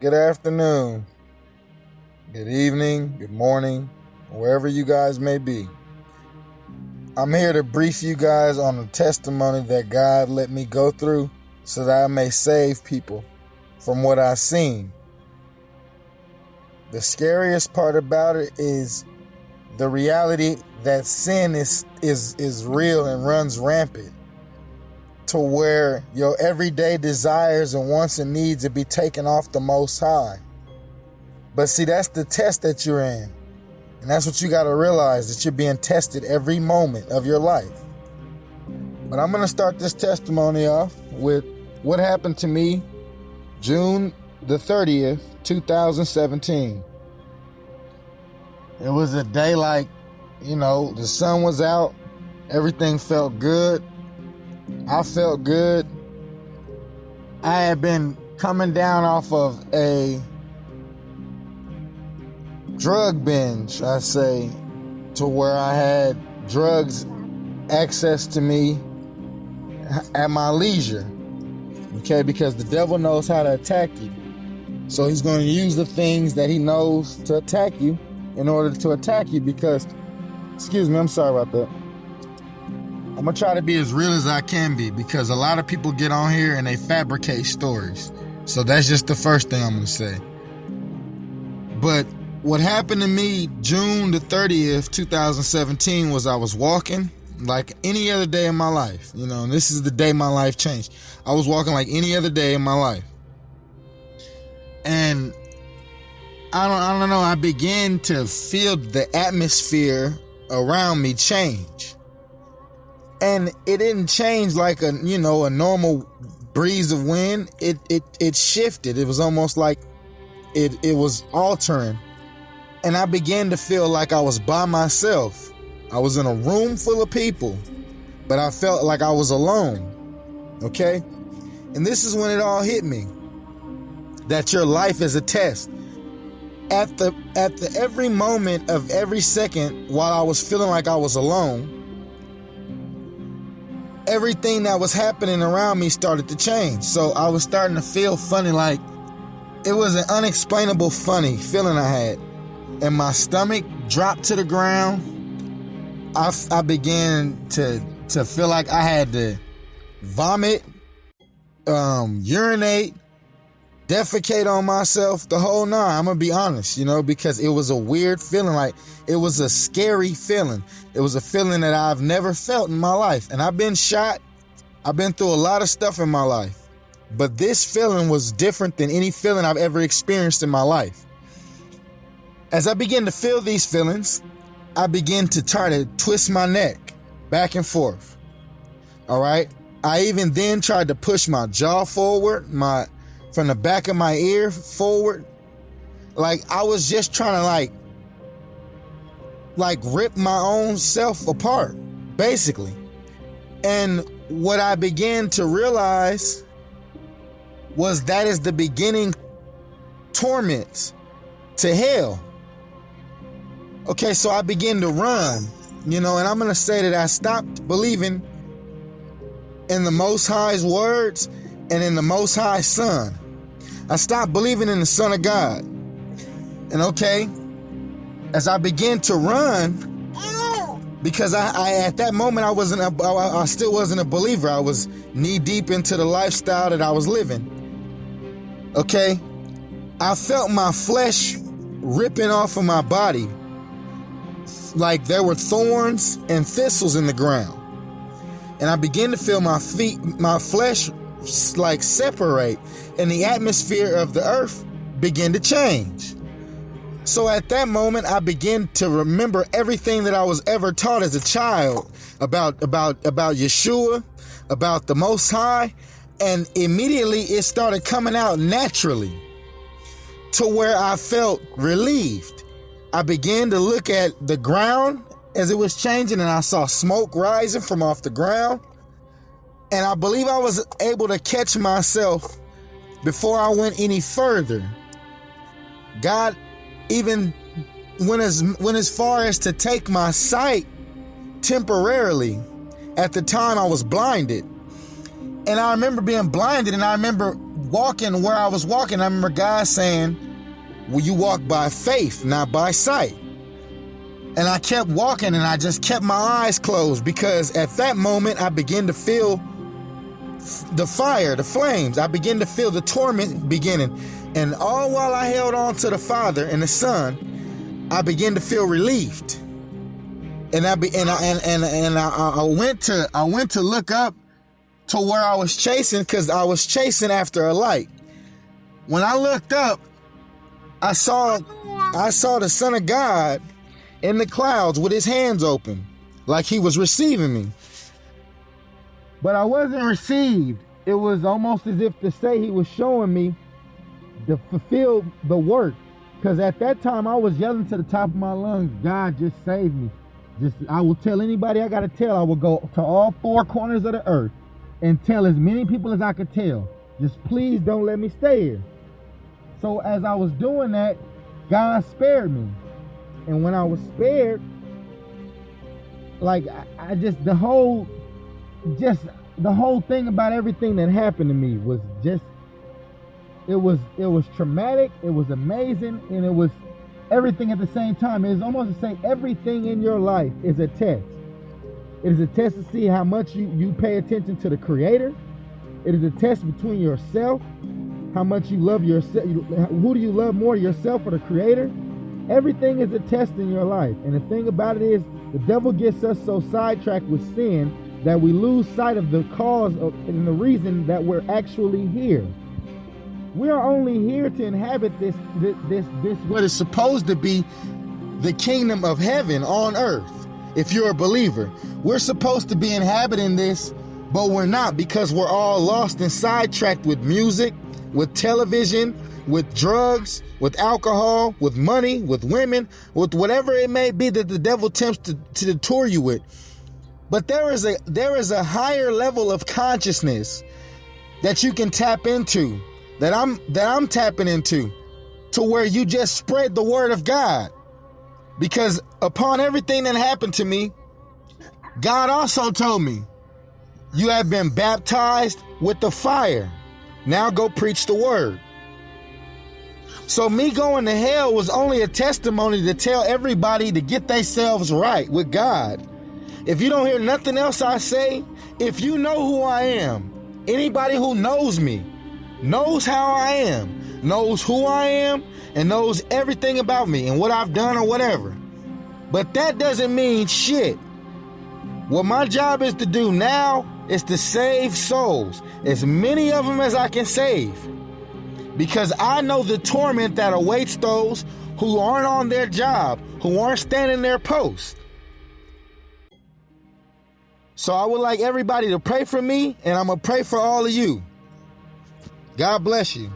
good afternoon, good evening, good morning, wherever you guys may be. I'm here to brief you guys on the testimony that God let me go through so that I may save people from what I've seen. The scariest part about it is the reality that sin is real and runs rampant, to where your everyday desires and wants and needs will be taken off the Most High. But see, that's the test that you're in. And that's what you got to realize, that you're being tested every moment of your life. But I'm going to start this testimony off with what happened to me June the 30th, 2017. It was a day like, the sun was out. Everything felt good. I felt good. I had been coming down off of a drug binge, I say, to where I had drugs access to me at my leisure. Okay, because the devil knows how to attack you. So he's going to use the things that he knows to attack you in order to attack you because, excuse me, I'm sorry about that. I'm going to try to be as real as I can be because a lot of people get on here and they fabricate stories. So that's just the first thing I'm going to say. But what happened to me June the 30th, 2017 was I was walking like any other day in my life. And this is the day my life changed. I was walking like any other day in my life. And I don't know, I began to feel the atmosphere around me change. And it didn't change like a normal breeze of wind. It shifted. It was almost like it was altering. And I began to feel like I was by myself. I was in a room full of people, but I felt like I was alone. Okay? And this is when it all hit me, that your life is a test. At the every moment of every second while I was feeling like I was alone, everything that was happening around me started to change. So I was starting to feel funny, like it was an unexplainable funny feeling I had. And my stomach dropped to the ground. I began to feel like I had to vomit, urinate, defecate on myself, the whole nine. I'm gonna be honest, because it was a weird feeling. Like it was a scary feeling. It was a feeling that I've never felt in my life. And I've been shot. I've been through a lot of stuff in my life. But this feeling was different than any feeling I've ever experienced in my life. As I began to feel these feelings, I began to try to twist my neck back and forth. All right. I even then tried to push my jaw forward, from the back of my ear forward. Like I was just trying to like rip my own self apart, basically. And what I began to realize was that is the beginning torments to hell. Okay, so I began to run, and I'm going to say that I stopped believing in the Most High's words and in the Most High's Son. I stopped believing in the Son of God. And okay, as I began to run, because I at that moment I still wasn't a believer. I was knee deep into the lifestyle that I was living. Okay, I felt my flesh ripping off of my body, like there were thorns and thistles in the ground. And I began to feel my flesh like separate, and the atmosphere of the earth began to change. So at that moment, I began to remember everything that I was ever taught as a child about Yeshua, about the Most High, and immediately it started coming out naturally to where I felt relieved. I began to look at the ground as it was changing, and I saw smoke rising from off the ground. And I believe I was able to catch myself before I went any further. God even went as far as to take my sight temporarily. At the time I was blinded. And I remember being blinded, and I remember walking where I was walking, I remember God saying, well, you walk by faith, not by sight. And I kept walking and I just kept my eyes closed, because at that moment I began to feel the fire, the flames. I began to feel the torment beginning. And all while I held on to the Father and the Son, I began to feel relieved. And I went to look up to where I was chasing, because I was chasing after a light. When I looked up, I saw the Son of God in the clouds with his hands open, like he was receiving me. But I wasn't received. It was almost as if to say he was showing me to fulfill the work. Because at that time I was yelling to the top of my lungs, God, just save me. I will tell anybody I gotta tell. I will go to all four corners of the earth and tell as many people as I could tell. Just please don't let me stay here. So as I was doing that, God spared me. And when I was spared, like the whole thing about everything that happened to me was just, it was traumatic, it was amazing, and it was everything at the same time. It's almost to say everything in your life is a test. It is a test to see how much you pay attention to the Creator. It is a test between yourself, how much you love yourself. Who do you love more, yourself or the Creator? Everything is a test in your life. And the thing about it is, the devil gets us so sidetracked with sin that we lose sight of the cause and the reason that we're actually here. We are only here to inhabit this what is supposed to be the kingdom of heaven on earth. If you're a believer, we're supposed to be inhabiting this, but we're not, because we're all lost and sidetracked with music, with television, with drugs, with alcohol, with money, with women, with whatever it may be that the devil attempts to detour you with. But there is a higher level of consciousness that you can tap into, that I'm tapping into, to where you just spread the word of God. Because upon everything that happened to me, God also told me, you have been baptized with the fire. Now go preach the word. So me going to hell was only a testimony to tell everybody to get themselves right with God. If you don't hear nothing else I say, if you know who I am, anybody who knows me, knows how I am, knows who I am, and knows everything about me and what I've done or whatever. But that doesn't mean shit. What my job is to do now is to save souls, as many of them as I can save. Because I know the torment that awaits those who aren't on their job, who aren't standing their post. So I would like everybody to pray for me, and I'm going to pray for all of you. God bless you.